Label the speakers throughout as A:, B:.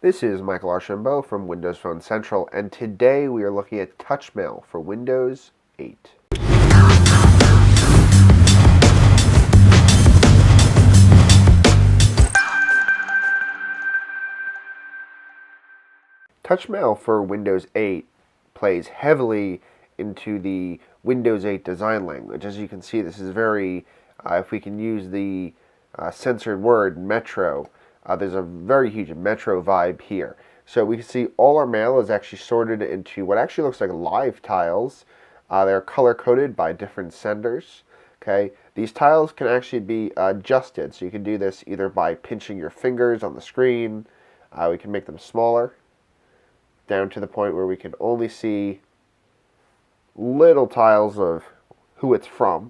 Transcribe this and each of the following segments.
A: This is Michael Archambault from Windows Phone Central, and today we are looking at TouchMail for Windows 8. TouchMail for Windows 8 plays heavily into the Windows 8 design language. As you can see, this is very, if we can use the censored word, Metro, there's a very huge Metro vibe here. So we can see all our mail is actually sorted into what actually looks like live tiles. They're color-coded by different senders. Okay, these tiles can actually be adjusted, so you can do this either by pinching your fingers on the screen. We can make them smaller, down to the point where we can only see little tiles of who it's from,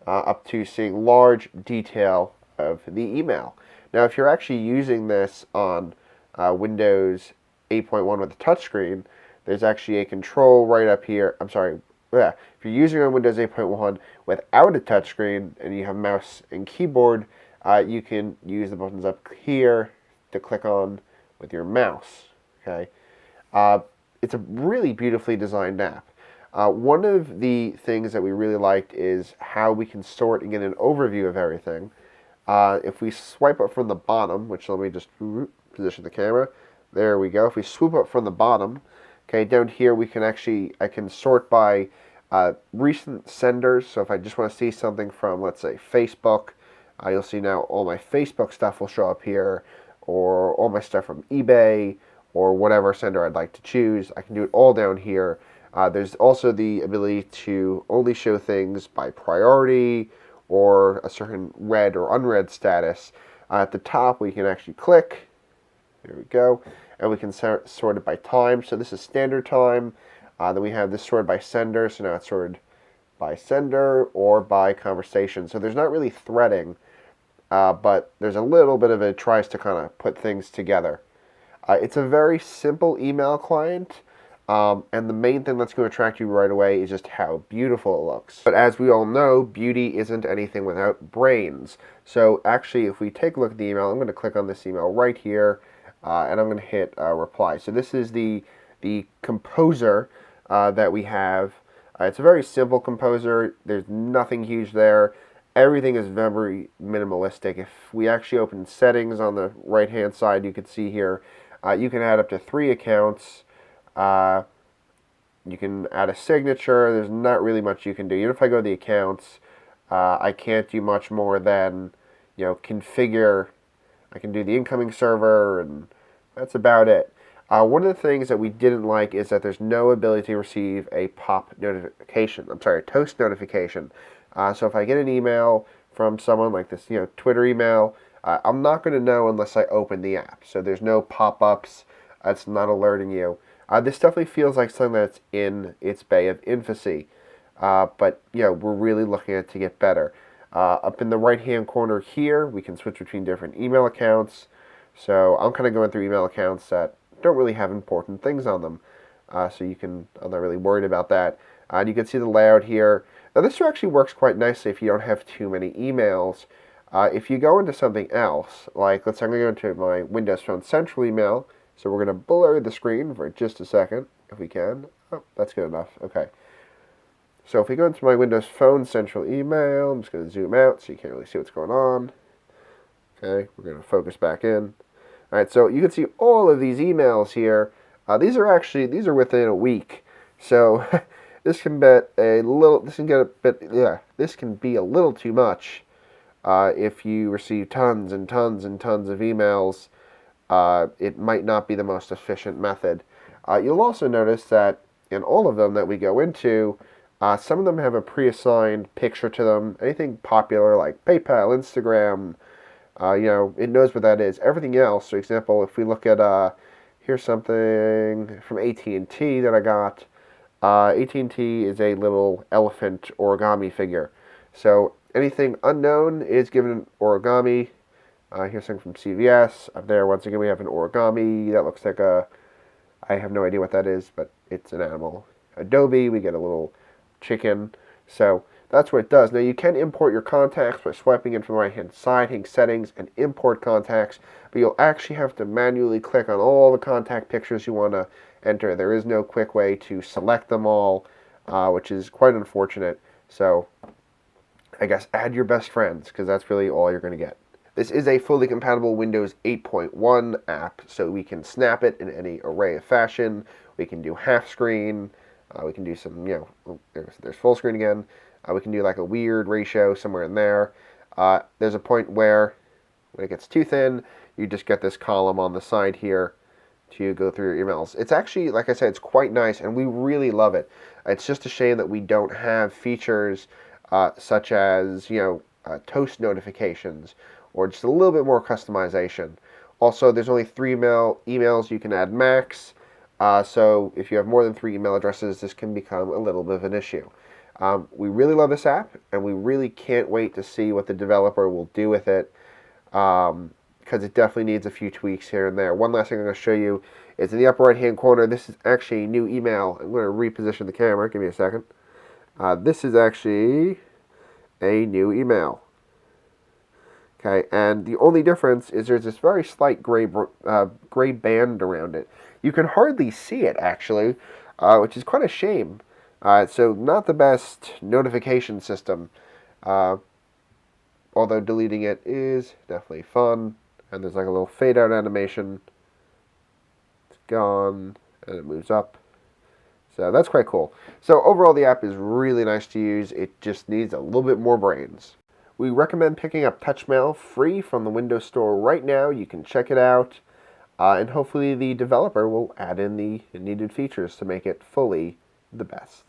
A: up to seeing large detail of the email. Now, if you're actually using this on Windows 8.1 with the touchscreen, there's actually a control right up here. I'm sorry. Yeah, if you're using it on Windows 8.1 without a touchscreen and you have mouse and keyboard, you can use the buttons up here to click on with your mouse. Okay. It's a really beautifully designed app. One of the things that we really liked is how we can sort and get an overview of everything. If we swipe up from the bottom, which let me just position the camera, there we go. If we swoop up from the bottom, okay, down here we can I can sort by recent senders. So if I just want to see something from, let's say, Facebook, you'll see now all my Facebook stuff will show up here, or all my stuff from eBay, or whatever sender I'd like to choose. I can do it all down here. There's also the ability to only show things by priority or a certain read or unread status. At the top, we can actually click. There we go. And we can sort it by time. So this is standard time. Then we have this sorted by sender. So now it's sorted by sender or by conversation. So there's not really threading, but there's a little bit of it tries to kind of put things together. It's a very simple email client, and the main thing that's going to attract you right away is just how beautiful it looks. But as we all know, beauty isn't anything without brains. So actually, if we take a look at the email, I'm going to click on this email right here, and I'm going to hit reply. So this is the composer that we have. It's a very simple composer. There's nothing huge there. Everything is very minimalistic. If we actually open settings on the right-hand side, you can see here, you can add up to 3 accounts. You can add a signature. There's not really much you can do. Even if I go to the accounts, I can't do much more than, configure. I can do the incoming server, and that's about it. One of the things that we didn't like is that there's no ability to receive a pop notification. I'm sorry, a toast notification. So if I get an email from someone like this, Twitter email, I'm not going to know unless I open the app. So there's no pop-ups. It's not alerting you. This definitely feels like something that's in its bay of infancy. But we're really looking at it to get better. Up in the right-hand corner here, we can switch between different email accounts. So I'm kind of going through email accounts that don't really have important things on them. I'm not really worried about that. And you can see the layout here. Now this actually works quite nicely if you don't have too many emails. If you go into something else, like let's say I'm going to go into my Windows Phone Central email, so we're going to blur the screen for just a second, if we can. Oh, that's good enough. Okay. So if we go into my Windows Phone Central email, I'm just going to zoom out so you can't really see what's going on. Okay, we're going to focus back in. All right, so you can see all of these emails here. These are within a week. So this can be a little too much. If you receive tons and tons and tons of emails, it might not be the most efficient method. You'll also notice that in all of them that we go into, some of them have a pre-assigned picture to them. Anything popular like PayPal, Instagram, it knows what that is. Everything else, for example, if we look at, here's something from AT&T that I got. AT&T is a little elephant origami figure. So anything unknown is given an origami. Here's something from CVS. Up there, once again, we have an origami. That looks like I have no idea what that is, but it's an animal. Adobe, we get a little chicken. So That's what it does. Now you can import your contacts by swiping in from the right hand side, hitting settings and import contacts, but you'll actually have to manually click on all the contact pictures you want to enter. There is no quick way to select them all, which is quite unfortunate. So I guess add your best friends, because that's really all you're going to get. This is a fully compatible Windows 8.1 app, so we can snap it in any array of fashion. We can do half screen. We can do some, there's full screen again. We can do like a weird ratio somewhere in there. There's a point where, when it gets too thin, you just get this column on the side here to go through your emails. It's actually, like I said, it's quite nice, and we really love it. It's just a shame that we don't have features such as, toast notifications, or just a little bit more customization. Also, there's only 3 emails you can add max, so if you have more than 3 email addresses, this can become a little bit of an issue. We really love this app, and we really can't wait to see what the developer will do with it, because it definitely needs a few tweaks here and there. One last thing I'm going to show you is in the upper right-hand corner. This is actually a new email. I'm going to reposition the camera. Give me a second. This is actually a new email. Okay, and the only difference is there's this very slight gray band around it. You can hardly see it, actually, which is quite a shame. So not the best notification system, although deleting it is definitely fun. And there's like a little fade out animation. It's gone, and it moves up. So that's quite cool. So overall, the app is really nice to use. It just needs a little bit more brains. We recommend picking up TouchMail free from the Windows Store right now. You can check it out, and hopefully the developer will add in the needed features to make it fully the best.